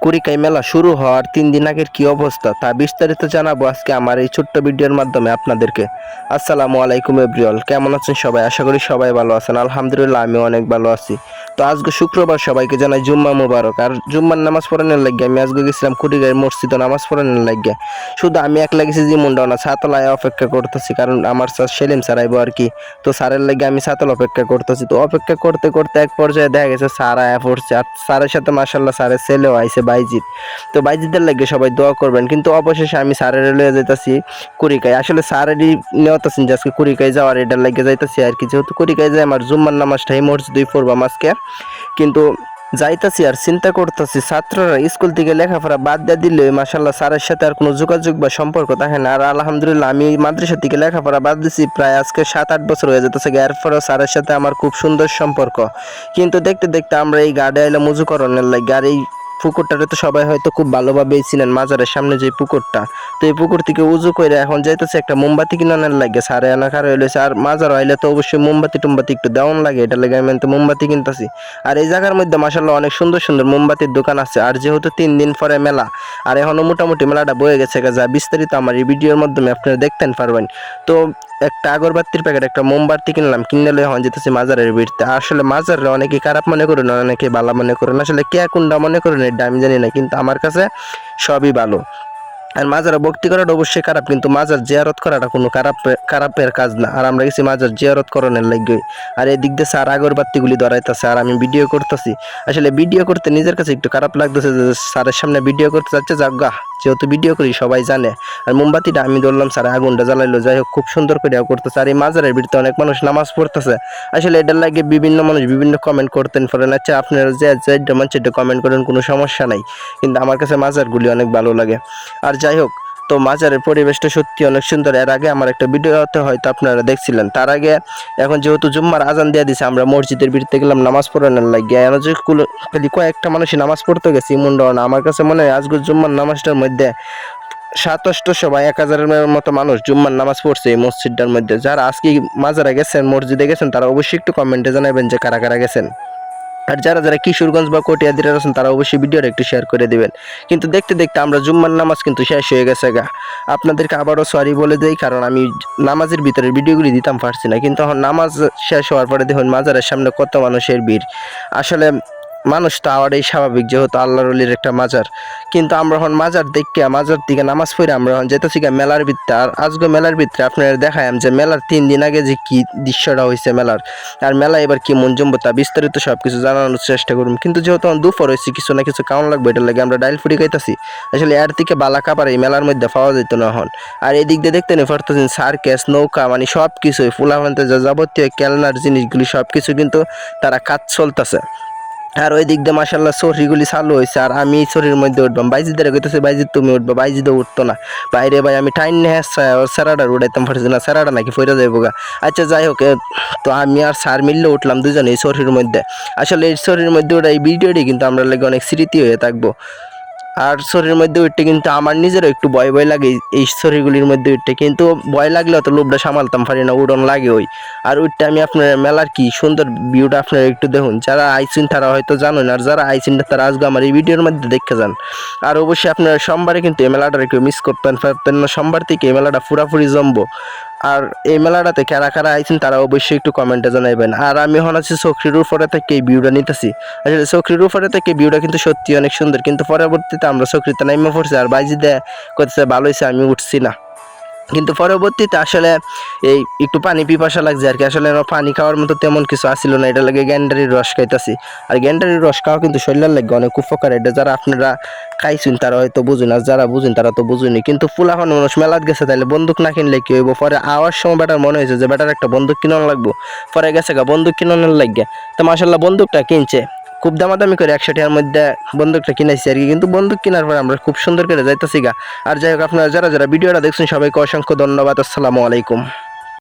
কুড়িকাই মেলা শুরু হওয়ার 3 দিন আগের কি অবস্থা তা বিস্তারিত জানাবো আজকে আমার এই ছোট্ট ভিডিওর মাধ্যমে আপনাদেরকে। আসসালামু আলাইকুম এভরিওয়াল, কেমন আছেন সবাই? আশা করি সবাই ভালো আছেন। আলহামদুলিল্লাহ আমি অনেক ভালো আছি। তো আজকে শুক্রবার, সবাইকে জানাই জুম্মা মুবারক। আর জুম্মার নামাজ পড়ানোর লাগিয়ে আমি আজকে গেছিলাম কুড়িকাই মসজিদে নামাজ পড়ানোর লাগিয়ে। শুধু আমি একলা গেছি যে মুন্ডা না, ছাতলায় অপেক্ষা করতেছি, কারণ আমার স্যার সেলিম স্যার আইবো আর কি। তো স্যারের লাগে আমি ছাতল অপেক্ষা করতেছি। তো অপেক্ষা করতে করতে এক পর্যায়ে দেখা গেছে স্যার আয়া পড়ছে, আর স্যারের সাথে মাশাল্লাহ স্যারের ছেলেও আইছে বাইজিৎ। তো বাইজিদের লাগে সবাই দোয়া করবেন। কিন্তু অবশেষে আমি স্যারের লয়ে যাইতাছি কুড়িকাই। আসলে স্যারেরই নেওয়াতাছেন যে আজকে কুড়িকাই যাওয়ার, এটার লাগে যাইতাছি আর কি। যেহেতু কুড়িকাই যায় আমার জুম্মার নামাজটা এই মসজিদেই পড়বাম আজকে। কিন্তু যাইতাছি আর চিন্তা করতেছি, ছাত্ররা স্কুল থেকে লেখাপড়া বাদ দিয়ে দিলে মাশাল্লাহ স্যারের সাথে আর কোনো যোগাযোগ বা সম্পর্ক থাকে না। আর আলহামদুলিল্লাহ আমি মাদ্রাসা থেকে লেখাপড়া বাদ দিছি প্রায় আজকে 7-8 বছর হয়ে যেতেছে। এরপরেও স্যারের সাথে আমার খুব সুন্দর সম্পর্ক। কিন্তু দেখতে দেখতে আমরা এই গার্ডে আইলাম মুজুকরণের লাগে। আর এই পুকুরটারে তো সবাই হয়তো খুব ভালোভাবেই চিনেন, মাজারের সামনে যে পুকুরটা। তো এই পুকুর থেকে উজু করে এখন যাইতেছে একটা মোমবাতি কিনানোর লাগে। সারে আনা খার হইলেছে, আর মাজার আইলে তো অবশ্যই মোমবাতি টুমবাতি একটু দেওয়ান লাগে, এটা লাগে আমি তো মোমবাতি কিনতেছি। আর এই জায়গার মধ্যে মাসাল্লাহ অনেক সুন্দর সুন্দর মোমবাতির দোকান আছে। আর যেহেতু 3 দিন পরে মেলা, আর এখনো মোটামুটি মেলাটা বয়ে গেছে, যা বিস্তারিত আমার এই ভিডিওর মাধ্যমে আপনারা দেখতেন পারবেন। তো একটা আগরবাতির প্যাকেট, একটা মোমবাতি কিনলাম, কিনে এখন যেতেছি মাজারের ভিড়তে। আসলে মাজারে অনেকে খারাপ মনে করেন, অনেকে ভালো মনে করেন। আসলে কে কোনটা মনে করেন এটা আমি জানি না, কিন্তু আমার কাছে সবই ভালো। আর মাজারে ভক্তি করাটা অবশ্যই খারাপ, কিন্তু মাজার জিয়ারত করাটা কোনো খারাপের কাজ না। আর আমরা গেছি মাজার জিয়ারত করণের লাগবে। আর এই দিক দিয়ে স্যার আগরবাতিগুলি ধরাইতেছে আর আমি ভিডিও করতেছি। আসলে ভিডিও করতে নিজের কাছে একটু খারাপ লাগতেছে যে স্যারের সামনে ভিডিও করতে যাচ্ছে, যাগা যেহেতু ভিডিও করি সবাই জানে। আর মোমবাতিটা আমি ধরলাম, স্যার আগুনটা জ্বালাইলো। যাই হোক, খুব সুন্দর করে করতেছে। আর এই মাজারের ভিড়তে অনেক মানুষ নামাজ পড়তেছে। আসলে এটার লাগে বিভিন্ন মানুষ বিভিন্ন কমেন্ট করতেন পারেন। আচ্ছা, আপনারা যে মন সেটা কমেন্ট করেন, কোনো সমস্যা নাই। কিন্তু আমার কাছে মাজারগুলি অনেক ভালো লাগে। আর যাই হোক, তো মাজারের পরিবেশটা সত্যি অনেক সুন্দর। এর আগে আমার একটা ভিডিওতে হয়তো আপনারা দেখছিলেন। তার আগে এখন যেহেতু জুম্মার আজান দিয়ে দিছে, আমরা মসজিদের ভিড়তে গেলাম নামাজ পড়ানোর লাগে। খালি কয়েকটা মানুষই নামাজ পড়তে গেছি মুন্ডা না। আমার কাছে মনে হয় আজকে জুম্মার নামাজটার মধ্যে 700 বা 1000-এর মতো মানুষ জুম্মার নামাজ পড়ছে এই মসজিদটার মধ্যে। যারা আজকে মাজারে গেছেন, মসজিদে গেছেন, তারা অবশ্যই একটু কমেন্টে জানাবেন যে কারা কারা গেছেন। আর যারা যারা কিশোরগঞ্জ বা কটিয়াদিরা আছেন তারা অবশ্যই ভিডিওটা একটু শেয়ার করে দিবেন। কিন্তু দেখতে দেখতে আমরা জুম্মার নামাজ কিন্তু শেষ হয়ে গেছে গা। আপনাদেরকে আবারও সরি বলে দেই, কারণ আমি নামাজের ভিতরে ভিডিওগুলি দিতাম পারছি না। কিন্তু এখন নামাজ শেষ হওয়ার পরে দেখুন মাজারের সামনে কত মানুষের ভিড়। আসলে মানুষ তো আওয়ারই স্বাভাবিক, যেহেতু আল্লাহর ওলির একটা মাজার। কিন্তু আমরা এখন মাজার দেখে মাজার দিকে নামাজ পড়ে আমরা এখন যেতেছি মেলার ভিতরে। আর আজকে মেলার ভিতরে আপনারা দেখায়াম যে মেলার 3 দিন আগে যে কি দৃশ্যটা হয়েছে মেলার, আর মেলা এবার কি মন জমবো তা বিস্তারিত সব কিছু জানানোর চেষ্টা করুন। কিন্তু যেহেতু দুপুর হয়েছে, কিছু না কিছু কারণ লাগবে, এটার লাগে আমরা ডাইল ফুটি খাইতেছি। আসলে এর থেকে বালা কাপড় এই মেলার মধ্যে পাওয়া যেত না এখন। আর এই দিক দিয়ে দেখতে নিয়ে পারতেছেন সার্কেস, নৌকা, মানে সব কিছুই ফুলাফান্তে যা যাবতীয় খেলনার জিনিসগুলি সব কিছু কিন্তু তারা কাজ চলতেছে। আর ওই দিক দিয়ে মাসাল্লাহ সরিগুলি চালু হয়েছে। আর আমি এই সরির মধ্যে উঠবাম, বাইজিদের কইতেছে বাইজিদ তুমি উঠবা, বাইজিদও উঠতো না। বাইরে ভাই আমি টাইম নিয়ে স্যারাডার উঠাইতাম পারছি না, স্যারাডা নাকি ফইরা যাইব গা। আচ্ছা যাই হোক, তো আমি আর স্যার মিললে উঠলাম দুজনে এই সরির মধ্যে। আসলে এই সরির মধ্যে ওটা এই ভিডিওটি কিন্তু আমরা লাগে অনেক স্মৃতি হয়ে থাকবো। আর শরীরের মধ্যে উঠতে কিন্তু আমার নিজেরও একটু ভয় ভয় লাগে এই শরীরগুলির মধ্যে উঠতে, কিন্তু ভয় লাগলেও তো লোভটা সামালতাম পারি না, উড়ন লাগে ওই। আর উঠতে আমি আপনার মেলার কি সুন্দর ভিউটা আপনারা একটু দেখুন। যারা আইসিন তারা হয়তো জানেন, আর যারা আইসিন না তারা আজকে আমার এই ভিডিওর মধ্যে দেখে যান। আর অবশ্যই আপনারা সোমবারে কিন্তু এই মেলাটা কেউ মিস করতেন পারতেন না। সোমবার থেকে এই মেলাটা পুরাপুরি জমবো। আর এই মেলাটাতে কারা কারা আইছেন তারা অবশ্যই একটু কমেন্টে জানাইবেন। আর আমি এখন আছি চকরির উপরে থেকে এই ভিউটা নিতেছি। আসলে চকরির উপরে থেকে ভিউটা কিন্তু সত্যি অনেক সুন্দর, কিন্তু পরবর্তীতে আমরা চকরিতে নাইমা পড়ছি। আর বাইজিদে করতেছে ভালো হয়েছে আমি উঠছি না। কিন্তু পরবর্তীতে আসলে এই একটু পানি পিপাসা লাগছে আর কি। আসলে পানি খাওয়ার মতো তেমন কিছু আসছিল না, এটা লাগে গ্যান্ডারির রস খাইতেছি। আর গ্যান্ডারির রস খাওয়া কিন্তু শরীরের লাগে অনেক উপকার। এটা যারা আপনারা খাইছেন তারা হয়তো বুঝুন, আর যারা বুঝেন তারা তো বুঝুনি। কিন্তু ফুলাফান মানুষ মেলাত গেছে, তাহলে বন্দুক না কিনলে কি হইব? পরে আওয়ার সময় বেটার মনে হয়েছে যে বেটার একটা বন্দুক কিনানো লাগবো। পরে গেছে গা বন্দুক কিনানোর লাগে। তো মাসাল্লাহ বন্দুকটা কিনছে খুব দামাদামি করে 100 টাকার মধ্যে বন্দুকটা কিনেছি আর কি। কিন্তু বন্দুক কেনার পর আমরা খুব সুন্দর করে যাইতেছি গা। আর যাই হোক, আপনারা যারা যারা ভিডিওটা দেখছেন সবাইকে অসংখ্য ধন্যবাদ। আসসালামু আলাইকুম।